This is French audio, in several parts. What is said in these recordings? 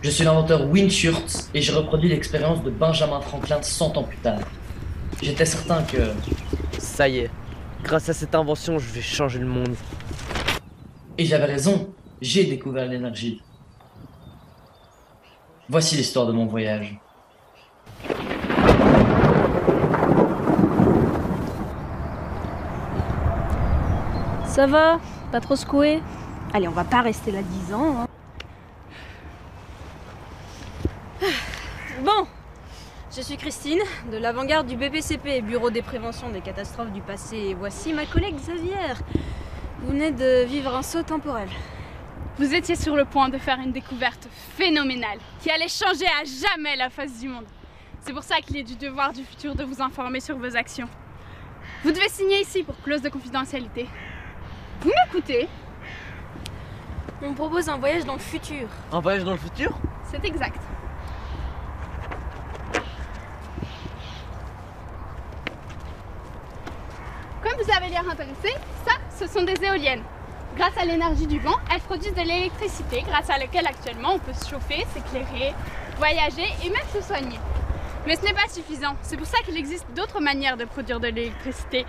Je suis l'inventeur Wim Schurz et j'ai reproduit l'expérience de Benjamin Franklin 100 ans plus tard. J'étais certain que... Ça y est, grâce à cette invention, je vais changer le monde. Et j'avais raison, j'ai découvert l'énergie. Voici l'histoire de mon voyage. Ça va? Pas trop secoué? Allez, on va pas rester là 10 ans. Hein. Bon, je suis Christine, de l'avant-garde du BPCP, Bureau des préventions des catastrophes du passé. Et voici ma collègue Xavier. Vous venez de vivre un saut temporel. Vous étiez sur le point de faire une découverte phénoménale qui allait changer à jamais la face du monde. C'est pour ça qu'il est du devoir du futur de vous informer sur vos actions. Vous devez signer ici pour clause de confidentialité. Vous m'écoutez? On me propose un voyage dans le futur. Un voyage dans le futur? C'est exact. Comme vous avez l'air intéressé, ça, ce sont des éoliennes. Grâce à l'énergie du vent, elles produisent de l'électricité grâce à laquelle actuellement on peut se chauffer, s'éclairer, voyager et même se soigner. Mais ce n'est pas suffisant. C'est pour ça qu'il existe d'autres manières de produire de l'électricité,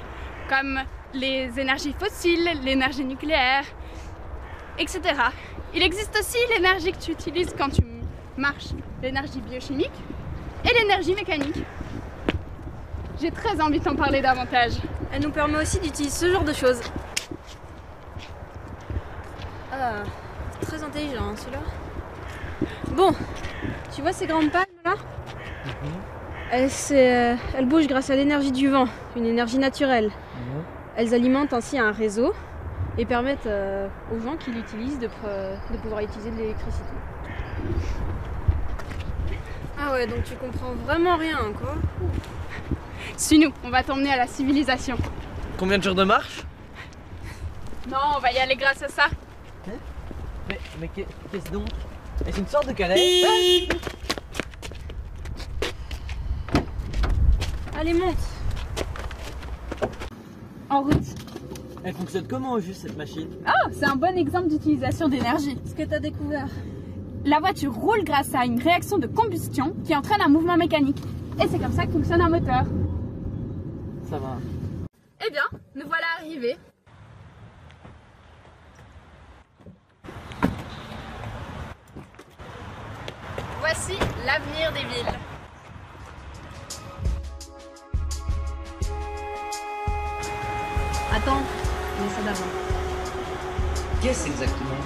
comme les énergies fossiles, l'énergie nucléaire, etc. Il existe aussi l'énergie que tu utilises quand tu marches, l'énergie biochimique et l'énergie mécanique. J'ai très envie de t'en parler davantage. Elle nous permet aussi d'utiliser ce genre de choses. Ah, très intelligent hein, celui-là. Bon, tu vois ces grandes palmes là? Elles bougent grâce à l'énergie du vent, une énergie naturelle. Elles alimentent ainsi un réseau et permettent aux gens qui l'utilisent de pouvoir utiliser de l'électricité. Ah ouais, donc tu comprends vraiment rien quoi. Suis-nous, on va t'emmener à la civilisation. Combien de jours de marche? Non, on va y aller grâce à ça. Mais qu'est-ce donc? Est-ce une sorte de calèche? Allez, monte. En route. Elle fonctionne comment au juste cette machine? Ah, c'est un bon exemple d'utilisation d'énergie. Ce que tu as découvert. La voiture roule grâce à une réaction de combustion qui entraîne un mouvement mécanique. Et c'est comme ça que fonctionne un moteur. Ça va. Eh bien, nous voilà arrivés. Voici l'avenir des villes. Attends, mais ça d'avant. Qu'est-ce exactement?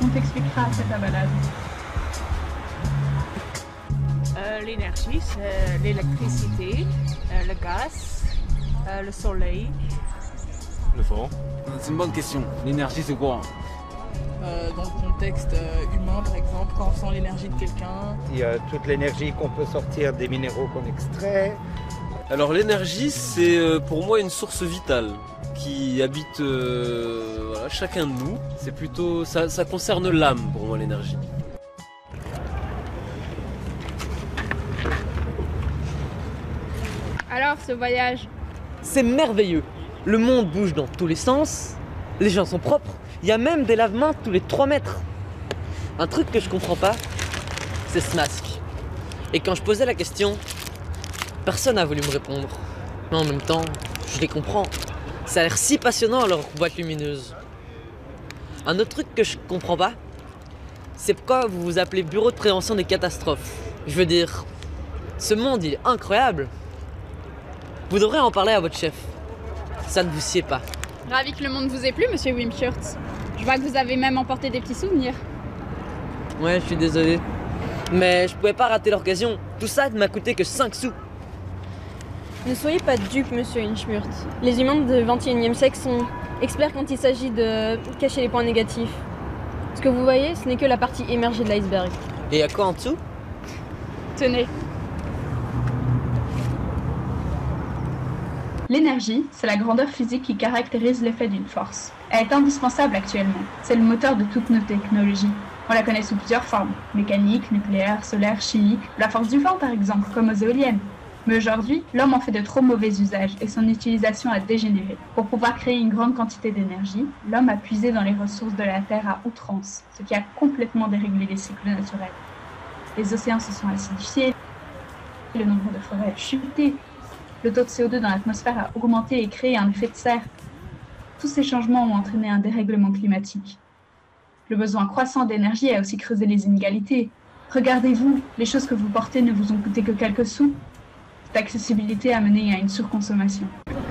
On t'expliquera après ta balade. L'énergie, c'est l'électricité, le gaz, le soleil. Le vent. C'est une bonne question. L'énergie, c'est quoi? Dans le contexte humain, par exemple, quand on sent l'énergie de quelqu'un. Il y a toute l'énergie qu'on peut sortir des minéraux qu'on extrait. Alors l'énergie, c'est pour moi une source vitale qui habite voilà, chacun de nous. C'est plutôt ça concerne l'âme pour moi l'énergie. Alors, ce voyage, C'est merveilleux. Le monde bouge dans tous les sens. Les gens sont propres. Il y a même des lave-mains tous les 3 mètres. Un truc que je comprends pas, c'est ce masque. Et quand je posais la question, personne n'a voulu me répondre. Mais en même temps, je les comprends. Ça a l'air si passionnant leur boîte lumineuse. Un autre truc que je comprends pas, c'est pourquoi vous vous appelez Bureau de prévention des catastrophes. Je veux dire, ce monde il est incroyable. Vous devrez en parler à votre chef. Ça ne vous sied pas. ravi que le monde vous ait plu, monsieur Wim Schurz. Je vois que vous avez même emporté des petits souvenirs. Ouais, je suis désolé. Mais je pouvais pas rater l'occasion. Tout ça ne m'a coûté que 5 sous. Ne soyez pas dupe, monsieur Inschmurt. Les humains du XXIe siècle sont experts quand il s'agit de cacher les points négatifs. Ce que vous voyez, ce n'est que la partie émergée de l'iceberg. Et à quoi en dessous? Tenez. L'énergie, c'est la grandeur physique qui caractérise l'effet d'une force. Elle est indispensable actuellement. C'est le moteur de toutes nos technologies. On la connaît sous plusieurs formes. Mécanique, nucléaire, solaire, chimique. La force du vent, par exemple, comme aux éoliennes. Mais aujourd'hui, l'homme en fait de trop mauvais usages et son utilisation a dégénéré. Pour pouvoir créer une grande quantité d'énergie, l'homme a puisé dans les ressources de la Terre à outrance, ce qui a complètement déréglé les cycles naturels. Les océans se sont acidifiés, le nombre de forêts a chuté, le taux de CO2 dans l'atmosphère a augmenté et créé un effet de serre. Tous ces changements ont entraîné un dérèglement climatique. Le besoin croissant d'énergie a aussi creusé les inégalités. Regardez-vous, les choses que vous portez ne vous ont coûté que quelques sous. Cette accessibilité a mené à une surconsommation.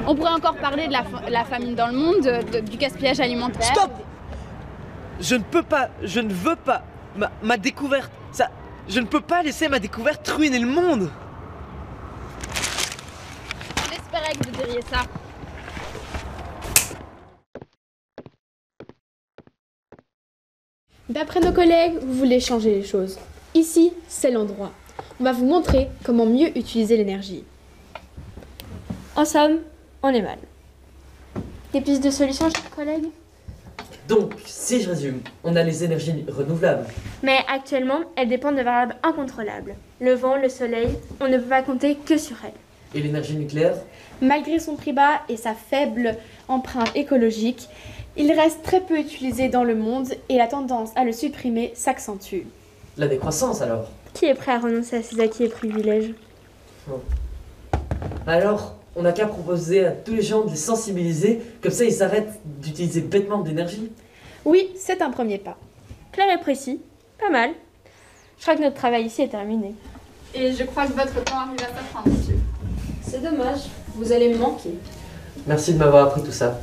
On pourrait encore parler de la famine dans le monde, du gaspillage alimentaire. Stop! Je ne peux pas, je ne veux pas. Ma découverte, ça... Je ne peux pas laisser ma découverte ruiner le monde. J'espérais que vous diriez ça. D'après nos collègues, vous voulez changer les choses. Ici, c'est l'endroit. On va vous montrer comment mieux utiliser l'énergie. En somme, on est mal. Des pistes de solutions, chers collègues? Donc, si je résume, on a les énergies renouvelables. Mais actuellement, elles dépendent de variables incontrôlables. Le vent, le soleil, on ne peut pas compter que sur elles. Et l'énergie nucléaire? Malgré son prix bas et sa faible empreinte écologique, il reste très peu utilisé dans le monde et la tendance à le supprimer s'accentue. La décroissance alors? Qui est prêt à renoncer à ses acquis et privilèges? Bon. Alors, on n'a qu'à proposer à tous les gens de les sensibiliser, comme ça ils arrêtent d'utiliser bêtement de l'énergie. Oui, c'est un premier pas. Clair et précis, pas mal. Je crois que notre travail ici est terminé. Et je crois que votre temps arrive à sa fin, monsieur. C'est dommage, vous allez me manquer. Merci de m'avoir appris tout ça.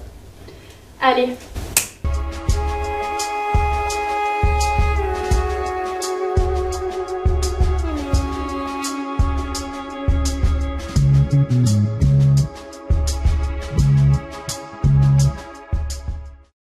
Allez,